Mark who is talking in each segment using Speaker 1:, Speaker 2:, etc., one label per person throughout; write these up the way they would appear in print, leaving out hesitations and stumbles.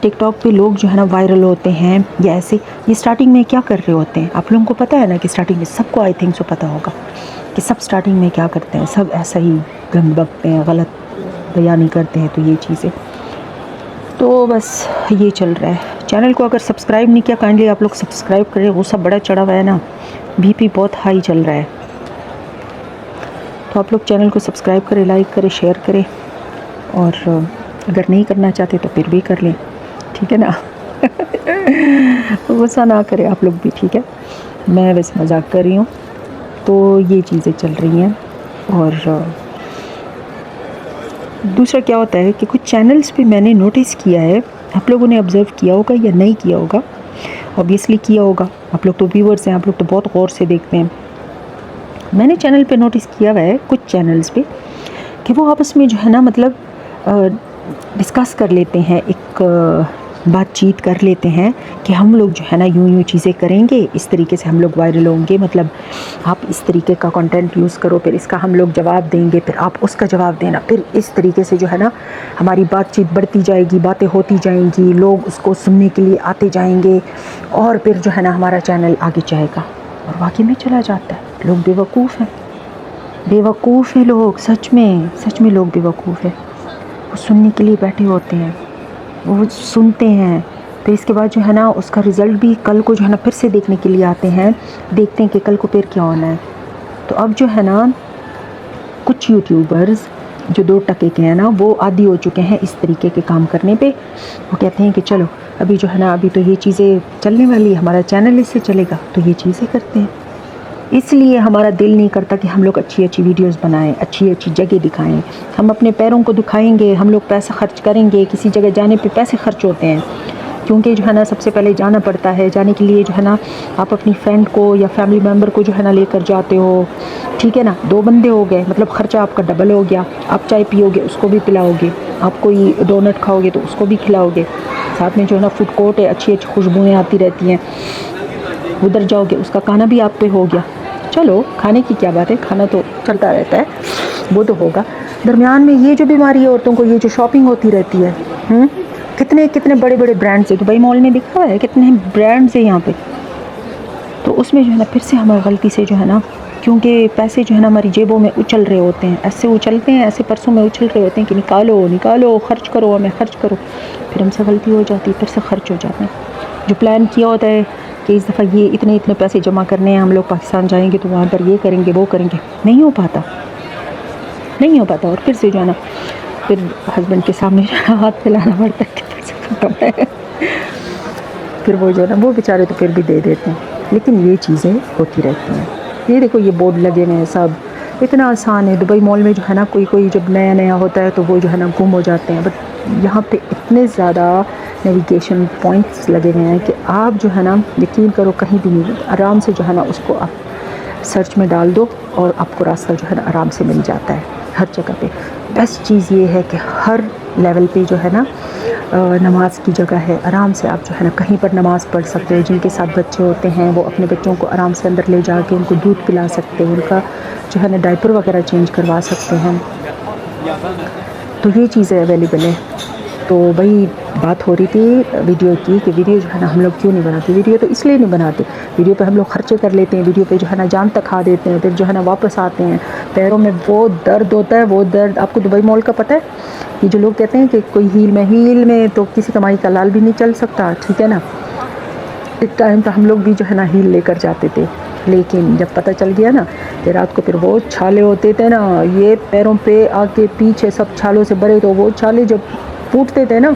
Speaker 1: ٹک talk پہ لوگ جو ہے نا وائرل ہوتے ہیں یا ایسے، یہ سٹارٹنگ میں کیا کر رہے ہوتے ہیں؟ آپ لوگوں کو پتہ ہے نا کہ سٹارٹنگ میں سب کو آئی تھنک سو پتہ ہوگا کہ سب سٹارٹنگ میں کیا کرتے ہیں، سب ایسا ہی گند بکتے ہیں، غلط بیانی کرتے ہیں. تو یہ چیزیں تو بس یہ چل رہا ہے. چینل کو اگر سبسکرائب نہیں کیا کائنڈلی آپ لوگ سبسکرائب کریں. وہ سب بڑا چڑھا ہوا ہے نا، بی پی بہت ہائی چل رہا ہے. تو آپ لوگ چینل کو سبسکرائب کریں، لائک کریں، شیئر کریں، اور اگر نہیں کرنا چاہتے تو پھر بھی کر لیں، ٹھیک ہے نا. غصہ نہ کریں آپ لوگ بھی، ٹھیک ہے. میں بس مذاق کر رہی ہوں. تو یہ چیزیں چل رہی ہیں. اور دوسرا کیا ہوتا ہے کہ کچھ چینلز پہ میں نے نوٹس کیا ہے، آپ لوگوں نے آبزرو کیا ہوگا یا نہیں کیا ہوگا، اوبیسلی کیا ہوگا. آپ لوگ تو ویورز ہیں، آپ لوگ تو بہت غور سے دیکھتے ہیں. میں نے چینل پہ نوٹس کیا ہوا ہے کچھ چینلز پہ کہ وہ آپس میں جو ہے نا مطلب ڈسکس کر لیتے ہیں، ایک بات چیت کر لیتے ہیں کہ ہم لوگ جو ہے نا یوں چیزیں کریں گے، اس طریقے سے ہم لوگ وائرل ہوں گے، مطلب آپ اس طریقے کا کنٹینٹ یوز کرو، پھر اس کا ہم لوگ جواب دیں گے، پھر آپ اس کا جواب دینا، پھر اس طریقے سے جو ہے نا ہماری بات چیت بڑھتی جائے گی، باتیں ہوتی جائیں گی، لوگ اس کو سننے کے لیے آتے جائیں گے، اور پھر جو ہے نا ہمارا چینل آگے جائے گا. اور واقعی میں چلا جاتا ہے. لوگ بے وقوف ہیں، بے وقوف ہیں لوگ، سچ میں لوگ بے وقوف ہیں. وہ سننے کے لیے بیٹھے ہوتے ہیں، وہ سنتے ہیں، پھر اس کے بعد جو ہے نا اس کا رزلٹ بھی کل کو جو ہے نا پھر سے دیکھنے کے لیے آتے ہیں، دیکھتے ہیں کہ کل کو پھر کیا ہونا ہے. تو اب جو ہے نا کچھ یوٹیوبرز جو 2 ٹکے کے ہیں نا، وہ عادی ہو چکے ہیں اس طریقے کے کام کرنے پہ. وہ کہتے ہیں کہ چلو ابھی جو ہے نا ابھی تو یہ چیزیں چلنے والی ہے، ہمارا چینل اس سے چلے گا، تو یہ چیزیں کرتے ہیں. اس لیے ہمارا دل نہیں کرتا کہ ہم لوگ اچھی ویڈیوز بنائیں، اچھی جگہ دکھائیں. ہم اپنے پیروں کو دکھائیں گے، ہم لوگ پیسہ خرچ کریں گے، کسی جگہ جانے پہ پیسے خرچ ہوتے ہیں، کیونکہ جو ہے نا سب سے پہلے جانا پڑتا ہے. جانے کے لیے جو ہے نا آپ اپنی فرینڈ کو یا فیملی ممبر کو جو ہے نا لے کر جاتے ہو، ٹھیک ہے نا. 2 بندے ہو گئے، مطلب خرچہ آپ کا ڈبل ہو گیا. آپ چائے پیو گے اس کو بھی پلاؤ گے، آپ کوئی ڈونٹ کھاؤ گے تو اس کو بھی کھلاؤ گے. ساتھ میں جو ہے نا فوڈ کورٹ ہے، اچھی خوشبوئیں آتی رہتی ہیں، ادھر جاؤ گے، اس کا کھانا بھی آپ پہ ہو گیا. چلو کھانے کی کیا بات ہے، کھانا تو چلتا رہتا ہے، وہ تو ہوگا. درمیان میں یہ جو بیماری ہے عورتوں کو، یہ جو شاپنگ ہوتی رہتی ہے، کتنے بڑے برانڈز ہیں. دبئی مال میں دکھا ہے کتنے برانڈز ہیں یہاں پہ. تو اس میں جو ہے نا پھر سے ہماری غلطی سے جو ہے نا، کیونکہ پیسے جو ہے نا ہماری جیبوں میں اچھل رہے ہوتے ہیں، ایسے اچھلتے ہیں، ایسے پرسوں میں اچھل رہے ہوتے ہیں کہ نکالو، خرچ کرو، ہمیں خرچ کرو. پھر ہم سے غلطی ہو جاتی ہے، پھر سے خرچ ہو جاتے ہیں. جو پلان کیا ہوتا ہے کہ اس دفعہ یہ اتنے پیسے جمع کرنے ہیں، ہم لوگ پاکستان جائیں گے تو وہاں پر یہ کریں گے، وہ کریں گے، نہیں ہو پاتا. اور پھر سے جو ہے نا پھر ہسبینڈ کے سامنے ہاتھ پھیلانا پڑتا ہے کہ پیسے ختم ہے. پھر وہ جو ہے نا وہ بیچارے تو پھر بھی دے دیتے ہیں. لیکن یہ چیزیں ہوتی رہتی ہیں. یہ دیکھو یہ بورڈ لگے ہوئے ہیں، سب اتنا آسان ہے. دبئی مال میں جو ہے نا کوئی جب نیا ہوتا ہے تو وہ جو ہے نا گم ہو جاتے ہیں. بٹ یہاں پہ اتنے زیادہ نیویگیشن پوائنٹس لگے ہوئے ہیں کہ آپ جو ہے نا یقین کرو کہیں بھی نہیں، آرام سے جو ہے نا اس کو آپ سرچ میں ڈال دو اور آپ کو راستہ جو ہے نا آرام سے مل جاتا ہے ہر جگہ پہ. بیسٹ چیز یہ ہے کہ ہر لیول پہ جو ہے نا نماز کی جگہ ہے. آرام سے آپ جو ہے نا کہیں پر نماز پڑھ سکتے ہیں. جن کے ساتھ بچے ہوتے ہیں وہ اپنے بچوں کو آرام سے اندر لے جا کے ان کو دودھ پلا سکتے ہیں، ان کا جو ہے نا ڈائپر وغیرہ چینج کروا سکتے ہیں. تو یہ چیزیں اویلیبل ہے. تو وہی بات ہو رہی تھی ویڈیو کی کہ ویڈیو جو ہے نا ہم لوگ کیوں نہیں بناتے. ویڈیو تو اس لیے نہیں بناتے، ویڈیو پہ ہم لوگ خرچے کر لیتے ہیں، ویڈیو پہ جو ہے نا جان تک کھا دیتے ہیں، پھر جو ہے نا واپس آتے ہیں پیروں میں وہ درد ہوتا ہے. وہ درد آپ کو دبئی مال کا پتہ ہے. یہ جو لوگ کہتے ہیں کہ کوئی ہیل میں تو کسی کمائی کا لال بھی نہیں چل سکتا، ٹھیک ہے نا. ایک ٹائم تو ہم لوگ بھی جو ہے نا ہیل لے کر جاتے تھے، لیکن جب پتہ چل گیا نا کہ رات کو پھر وہ چھالے ہوتے تھے نا، یہ پیروں پہ آگے پیچھے سب چھالوں سے بھرے، تو وہ چھالے جب پھوٹتے تھے نا،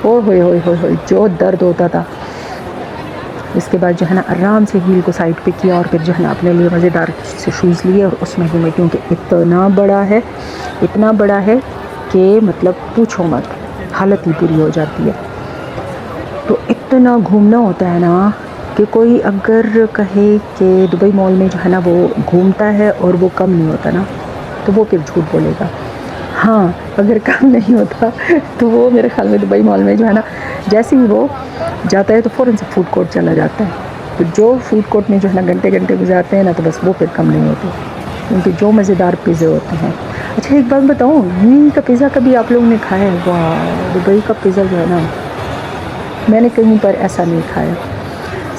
Speaker 1: او ہوئے جو درد ہوتا تھا. اس کے بعد جو ہے نا آرام سے ہیل کو سائڈ پہ کیا اور پھر جو ہے نا اپنے لیے مزیدار سے شوز لیے اور اس میں گھومے. کیونکہ اتنا بڑا ہے کہ مطلب پوچھو مت، حالت ہی بری ہو جاتی ہے. تو اتنا گھومنا ہوتا ہے نا کہ کوئی اگر کہے کہ دبئی مال میں جو ہے نا وہ گھومتا ہے اور وہ کم نہیں ہوتا نا، تو وہ پھر جھوٹ بولے گا. ہاں اگر کام نہیں ہوتا تو وہ میرے خیال میں دبئی مال میں جو ہے نا جیسے ہی وہ جاتا ہے تو فوراً سے فوڈ کورٹ چلا جاتا ہے. تو جو فوڈ کورٹ میں جو ہے نا گھنٹے گزارتے ہیں نا، تو بس وہ پھر کم نہیں ہوتے. کیونکہ جو مزیدار پیزے ہوتے ہیں، اچھا ایک بات بتاؤں، یہیں کا پیزا کبھی آپ لوگوں نے کھایا ہے؟ واہ، دبئی کا پیزا جو ہے نا میں نے کہیں پر ایسا نہیں کھایا.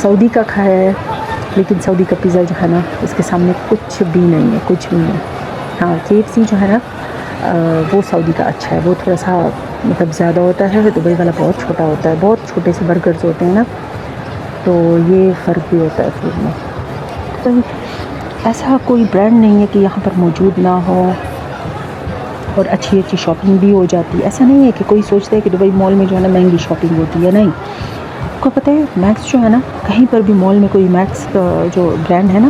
Speaker 1: سعودی کا کھایا ہے، لیکن سعودی کا پیزا جو ہے نا اس کے سامنے کچھ بھی نہیں ہے، کچھ بھی نہیں. ہاں KFC جو ہے نا وہ سعودی کا اچھا ہے، وہ تھوڑا سا مطلب زیادہ ہوتا ہے. دبئی والا بہت چھوٹا ہوتا ہے، بہت چھوٹے سے برگرز ہوتے ہیں نا، تو یہ فرق بھی ہوتا ہے فوڈ میں. تو ایسا کوئی برانڈ نہیں ہے کہ یہاں پر موجود نہ ہو، اور اچھی اچھی شاپنگ بھی ہو جاتی ہے. ایسا نہیں ہے کہ کوئی سوچتا ہے کہ دبئی مال میں جو ہے نا مہنگی شاپنگ ہوتی ہے، نہیں. آپ کو پتہ ہے میکس جو ہے نا، کہیں پر بھی مال میں کوئی میکس کا جو برانڈ ہے نا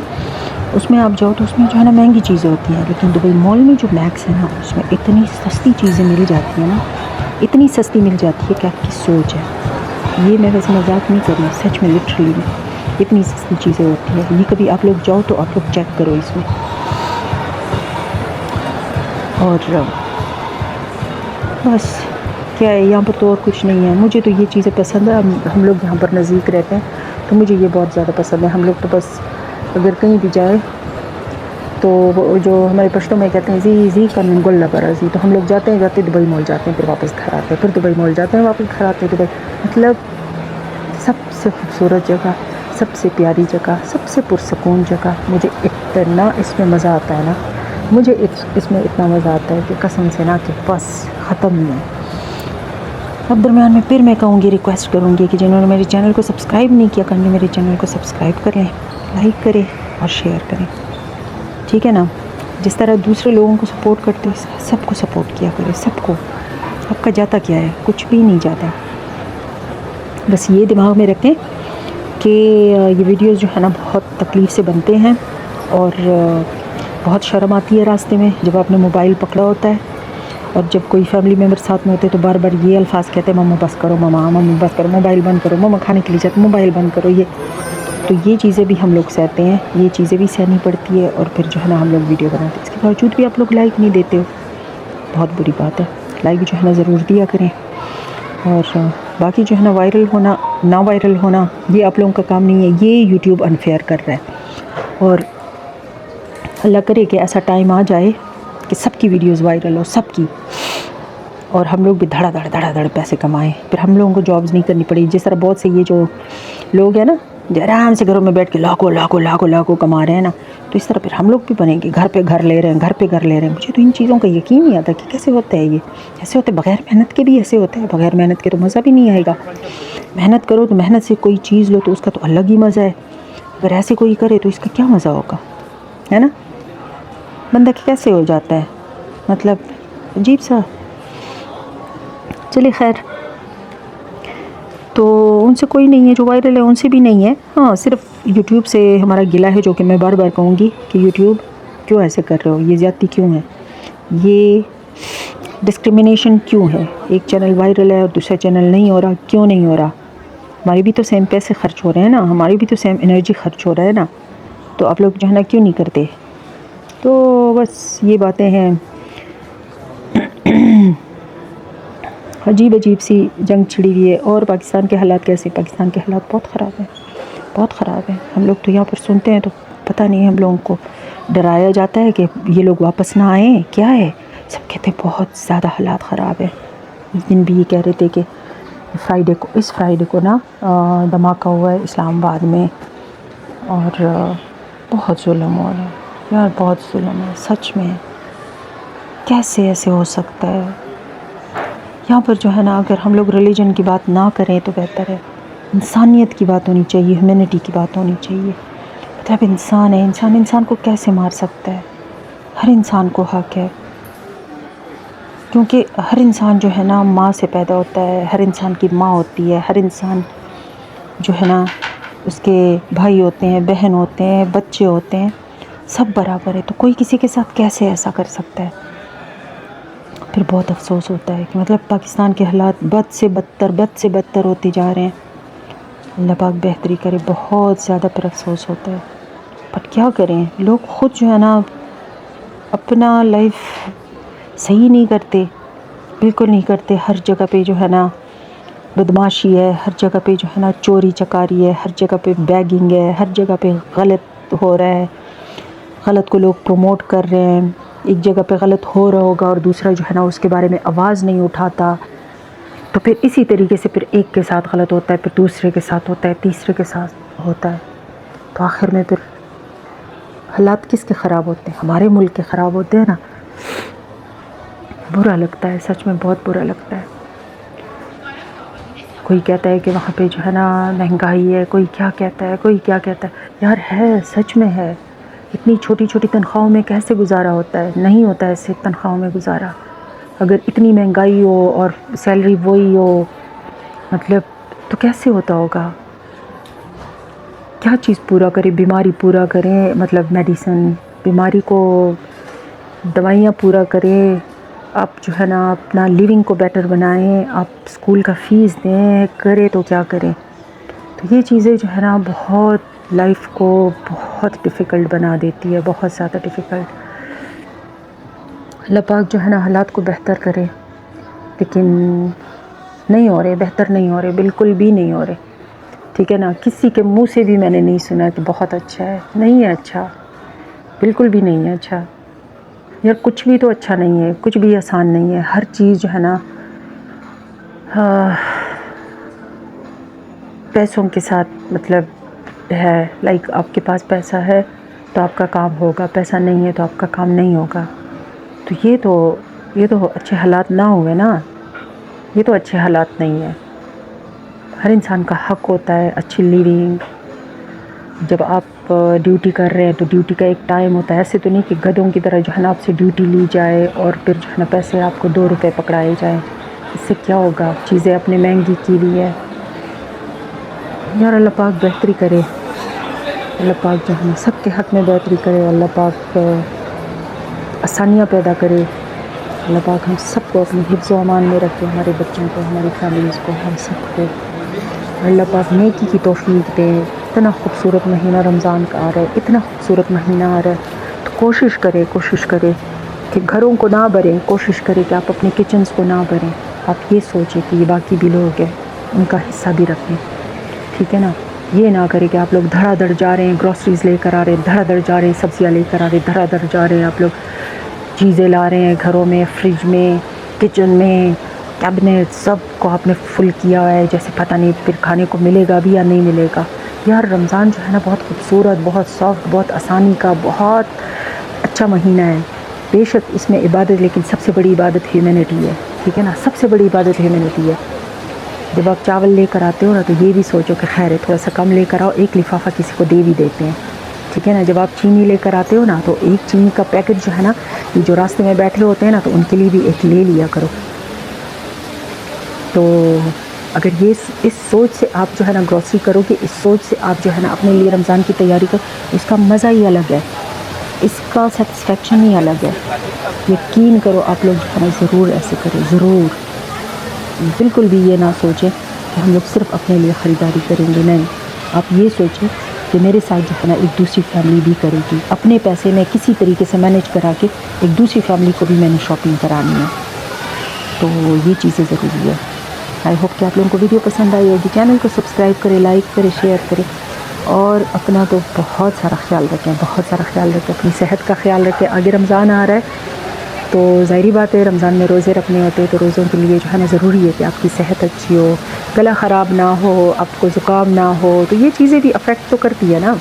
Speaker 1: اس میں آپ جاؤ تو اس میں جو ہے نا مہنگی چیزیں ہوتی ہیں، لیکن دبئی مال میں جو میکس ہے نا اس میں اتنی سستی چیزیں مل جاتی ہیں نا، اتنی سستی مل جاتی ہے کہ آپ کی سوچ ہے. یہ میں ویسے مذاق نہیں کر رہی، سچ میں لٹرلی میں اتنی سستی چیزیں ہوتی ہیں. یہ کبھی آپ لوگ جاؤ تو آپ لوگ چیک کرو اس میں. اور بس کیا ہے، یہاں پر تو اور کچھ نہیں ہے. مجھے تو یہ چیزیں پسند ہے. ہم لوگ یہاں پر نزدیک رہتے ہیں تو مجھے یہ بہت زیادہ پسند ہے. ہم لوگ تو بس اگر کہیں بھی جائیں تو جو ہمارے پشتوں میں کہتے ہیں زی قانون گل لبرا زی، تو ہم لوگ جاتے دبئی مال جاتے ہیں، پھر واپس گھر آتے ہیں، پھر دبئی مال جاتے ہیں، واپس گھر آتے ہیں. دبئی مطلب سب سے خوبصورت جگہ، سب سے پیاری جگہ، سب سے پرسکون جگہ. مجھے اتنا اس میں مزہ آتا ہے نا، مجھے اس میں اتنا مزہ آتا ہے کہ قسم سے نا کہ بس ختم نہیں. اب درمیان میں پھر میں کہوں گی، ریکویسٹ کروں گی کہ جنہوں نے میرے چینل کو سبسکرائب نہیں کیا کریں، میرے چینل کو سبسکرائب کریں، لائک کریں اور شیئر کریں. ٹھیک ہے نا؟ جس طرح دوسرے لوگوں کو سپورٹ کرتے ہیں، سب کو سپورٹ کیا کرے، سب کو. آپ کا جاتا کیا ہے؟ کچھ بھی نہیں جاتا. بس یہ دماغ میں رکھیں کہ یہ ویڈیوز جو ہے نا بہت تکلیف سے بنتے ہیں، اور بہت شرم آتی ہے راستے میں جب آپ نے موبائل پکڑا ہوتا ہے، اور جب کوئی فیملی ممبر ساتھ میں ہوتے تو بار بار یہ الفاظ کہتے ہیں، مما بس کرو، مما بس کرو، موبائل بند کرو، مما کھانے کے لیے جاتے موبائل بند کرو. تو یہ چیزیں بھی ہم لوگ سہتے ہیں، یہ چیزیں بھی سہنی پڑتی ہے. اور پھر جو ہے نا ہم لوگ ویڈیو بناتے ہیں، اس کے باوجود بھی آپ لوگ لائک نہیں دیتے ہو. بہت بری بات ہے. لائک جو ہے نا ضرور دیا کریں. اور باقی جو ہے نا وائرل ہونا نہ وائرل ہونا یہ آپ لوگوں کا کام نہیں ہے، یہ یوٹیوب انفیئر کر رہا ہے. اور اللہ کرے کہ ایسا ٹائم آ جائے کہ سب کی ویڈیوز وائرل ہو، سب کی، اور ہم لوگ بھی دھڑا دھڑ پیسے کمائیں. پھر ہم لوگوں کو جابز نہیں کرنی پڑی. جس طرح بہت سے یہ جو لوگ ہیں نا جو آرام سے گھروں میں بیٹھ کے لاکھوں کما رہے ہیں نا، تو اس طرح پھر ہم لوگ بھی بنیں گے. گھر پہ گھر لے رہے ہیں. مجھے تو ان چیزوں کا یقین نہیں آتا کہ کیسے ہوتا ہے. یہ ایسے ہوتے بغیر محنت کے بھی ایسے ہوتا ہے. بغیر محنت کے تو مزہ بھی نہیں آئے گا. محنت کرو تو محنت سے کوئی چیز لو تو اس کا تو الگ ہی مزہ ہے. اگر ایسے کوئی کرے تو اس کا کیا مزہ ہوگا، ہے نا؟ بندہ کیسے ہو جاتا ہے، مطلب عجیب سا. چلے خیر، تو ان سے کوئی نہیں ہے جو وائرل ہے، ان سے بھی نہیں ہے. ہاں صرف یوٹیوب سے ہمارا گلہ ہے، جو کہ میں بار بار کہوں گی کہ یوٹیوب کیوں ایسے کر رہے ہو، یہ زیادتی کیوں ہے، یہ ڈسکریمنیشن کیوں ہے. ایک چینل وائرل ہے اور دوسرا چینل نہیں ہو رہا، کیوں نہیں ہو رہا؟ ہمارے بھی تو سیم پیسے خرچ ہو رہے ہیں نا، ہماری بھی تو سیم انرجی خرچ ہو رہا ہے نا. تو آپ لوگ جو ہے نا کیوں نہیں کرتے؟ تو بس یہ باتیں ہیں. عجیب سی جنگ چھڑی ہوئی ہے. اور پاکستان کے حالات کیسے؟ پاکستان کے حالات بہت خراب ہیں، بہت خراب ہیں. ہم لوگ تو یہاں پر سنتے ہیں تو پتہ نہیں، ہم لوگوں کو ڈرایا جاتا ہے کہ یہ لوگ واپس نہ آئیں. کیا ہے؟ سب کہتے ہیں بہت زیادہ حالات خراب ہیں. اس دن بھی یہ کہہ رہے تھے کہ اس فرائیڈے کو نا دھماکہ ہوا ہے اسلام آباد میں، اور بہت ظلم ہو رہا ہے یار، بہت ظلم ہے سچ میں. کیسے ایسے ہو سکتا ہے؟ یہاں پر جو ہے نا اگر ہم لوگ ریلیجن کی بات نہ کریں تو بہتر ہے. انسانیت کی بات ہونی چاہیے، ہیومینٹی کی بات ہونی چاہیے. مطلب انسان ہے، انسان کو کیسے مار سکتا ہے؟ ہر انسان کو حق ہے، کیونکہ ہر انسان جو ہے نا ماں سے پیدا ہوتا ہے. ہر انسان کی ماں ہوتی ہے. ہر انسان جو ہے نا اس کے بھائی ہوتے ہیں، بہن ہوتے ہیں، بچے ہوتے ہیں، سب برابر ہے. تو کوئی کسی کے ساتھ کیسے ایسا کر سکتا ہے؟ پھر بہت افسوس ہوتا ہے کہ مطلب پاکستان کے حالات بد سے بدتر ہوتے جا رہے ہیں. اللہ پاک بہتری کرے. بہت زیادہ پر افسوس ہوتا ہے. پر کیا کریں، لوگ خود جو ہے نا اپنا لائف صحیح نہیں کرتے، بالکل نہیں کرتے. ہر جگہ پہ جو ہے نا بدماشی ہے، ہر جگہ پہ جو ہے نا چوری چکاری ہے، ہر جگہ پہ بیگنگ ہے، ہر جگہ پہ غلط ہو رہا ہے، غلط کو لوگ پروموٹ کر رہے ہیں. ایک جگہ پہ غلط ہو رہا ہوگا اور دوسرا جو ہے نا اس کے بارے میں آواز نہیں اٹھاتا، تو پھر اسی طریقے سے پھر ایک کے ساتھ غلط ہوتا ہے، پھر دوسرے کے ساتھ ہوتا ہے، تیسرے کے ساتھ ہوتا ہے، تو آخر میں پھر حالات کس کے خراب ہوتے ہیں؟ ہمارے ملک کے خراب ہوتے ہیں نا۔ برا لگتا ہے، سچ میں بہت برا لگتا ہے۔ کوئی کہتا ہے کہ وہاں پہ جو ہے نا مہنگائی ہے، کوئی کیا کہتا ہے، کوئی کیا کہتا ہے، یار ہے، سچ میں ہے۔ اتنی چھوٹی چھوٹی تنخواہوں میں کیسے گزارا ہوتا ہے؟ نہیں ہوتا ہے ایسے تنخواہوں میں گزارا۔ اگر اتنی مہنگائی ہو اور سیلری وہی ہو، مطلب تو کیسے ہوتا ہوگا؟ کیا چیز پورا کرے؟ بیماری پورا کریں، مطلب میڈیسن، بیماری کو دوائیاں پورا کریں، آپ جو ہے نا اپنا لیونگ کو بیٹر بنائیں، آپ اسکول کا فیس دیں، کرے تو کیا کریں؟ تو یہ چیزیں جو ہے نا بہت لائف کو بہت ڈیفیکلٹ بنا دیتی ہے، بہت زیادہ ڈیفیکلٹ۔ اللہ پاک جو ہے نا حالات کو بہتر کرے، لیکن نہیں ہو رہے، بہتر نہیں ہو رہے، بالکل بھی نہیں ہو رہے، ٹھیک ہے نا۔ کسی کے منہ سے بھی میں نے نہیں سنا کہ بہت اچھا ہے، نہیں ہے اچھا، بالکل بھی نہیں ہے اچھا۔ یار کچھ بھی تو اچھا نہیں ہے، کچھ بھی آسان نہیں ہے، ہر چیز جو ہے نا پیسوں کے ساتھ مطلب ہے، لائک آپ کے پاس پیسہ ہے تو آپ کا کام ہوگا، پیسہ نہیں ہے تو آپ کا کام نہیں ہوگا۔ تو یہ تو اچھے حالات نہ ہوئے نا، یہ تو اچھے حالات نہیں ہیں۔ ہر انسان کا حق ہوتا ہے اچھی لیونگ۔ جب آپ ڈیوٹی کر رہے ہیں تو ڈیوٹی کا ایک ٹائم ہوتا ہے، ایسے تو نہیں کہ گدھوں کی طرح جو ہے نا آپ سے ڈیوٹی لی جائے اور پھر جو ہے نا پیسے آپ کو 2 روپے پکڑائے جائیں۔ اس سے کیا ہوگا؟ چیزیں اپنے مہنگی کی ہوئی ہے۔ یار اللہ پاک بہتری کرے، اللہ پاک جو ہے نا سب کے حق میں بہتری کرے، اللہ پاک آسانیاں پیدا کرے، اللہ پاک ہم سب کو اپنے حفظ و امان میں رکھے، ہمارے بچوں کو، ہماری فیملیز کو، ہم سب کو۔ اللہ پاک نیکی کی توفیق دے۔ اتنا خوبصورت مہینہ رمضان کا آ رہا ہے، اتنا خوبصورت مہینہ آ رہا ہے، تو کوشش کرے کہ گھروں کو نہ بھریں، کوشش کرے کہ آپ اپنے کچنز کو نہ بھریں۔ آپ یہ سوچیں کہ یہ باقی بھی لوگ ہیں، ان کا حصہ بھی رکھیں، ٹھیک ہے نا۔ یہ نہ کرے کہ آپ لوگ دھڑا دھڑ جا رہے ہیں، گروسریز لے کر آ رہے ہیں، دھڑا دھڑ جا رہے ہیں، سبزیاں لے کر آ رہے ہیں، دھڑا دھڑ جا رہے ہیں، آپ لوگ چیزیں لا رہے ہیں گھروں میں، فریج میں، کچن میں، کیبنٹ، سب کو آپ نے فل کیا ہوا ہے، جیسے پتہ نہیں پھر کھانے کو ملے گا بھی یا نہیں ملے گا۔ یار رمضان جو ہے نا بہت خوبصورت، بہت سافٹ، بہت آسانی کا، بہت اچھا مہینہ ہے۔ بے شک اس میں عبادت، لیکن سب سے بڑی عبادت ہیومینٹی ہے، ٹھیک ہے نا، سب سے بڑی عبادت ہیومینٹی ہے۔ جب آپ چاول لے کر آتے ہو نا تو یہ بھی سوچو کہ خیر ہے تھوڑا سا کم لے کر آؤ، ایک لفافہ کسی کو دے بھی دیتے ہیں، ٹھیک ہے نا۔ جب آپ چینی لے کر آتے ہو نا تو ایک چینی کا پیکٹ جو ہے نا، یہ جو راستے میں بیٹھے ہوتے ہیں نا تو ان کے لیے بھی ایک لے لیا کرو۔ تو اگر اس سوچ سے آپ جو ہے نا گروسری کرو گے، اس سوچ سے آپ جو ہے نا اپنے لیے رمضان کی تیاری کرو، اس کا مزہ ہی الگ ہے، اس کا سیٹسفیکشن ہی الگ ہے۔ یقین کرو آپ لوگ جو ہے نا ضرور ایسے کریں، ضرور، بالکل بھی یہ نہ سوچیں کہ ہم لوگ صرف اپنے لیے خریداری کریں گے، نہیں، آپ یہ سوچیں کہ میرے ساتھ جو ہے نا ایک دوسری فیملی بھی کرے گی، اپنے پیسے میں کسی طریقے سے مینیج کرا کے ایک دوسری فیملی کو بھی میں نے شاپنگ کرانی ہے۔ تو یہ چیزیں ضروری ہے۔ آئی ہوپ کہ آپ لوگوں کو ویڈیو پسند آئی ہوگی، چینل کو سبسکرائب کریں، لائک کریں، شیئر کریں، اور اپنا تو بہت سارا خیال رکھیں، بہت سارا خیال رکھیں، اپنی صحت کا خیال رکھیں۔ آگے رمضان آ رہا ہے تو ظاہری بات ہے رمضان میں روزے رکھنے ہوتے ہیں، تو روزوں کے لیے جو ہے نا ضروری ہے کہ آپ کی صحت اچھی ہو، گلا خراب نہ ہو، آپ کو زکام نہ ہو، تو یہ چیزیں بھی افیکٹ تو کرتی ہے نا۔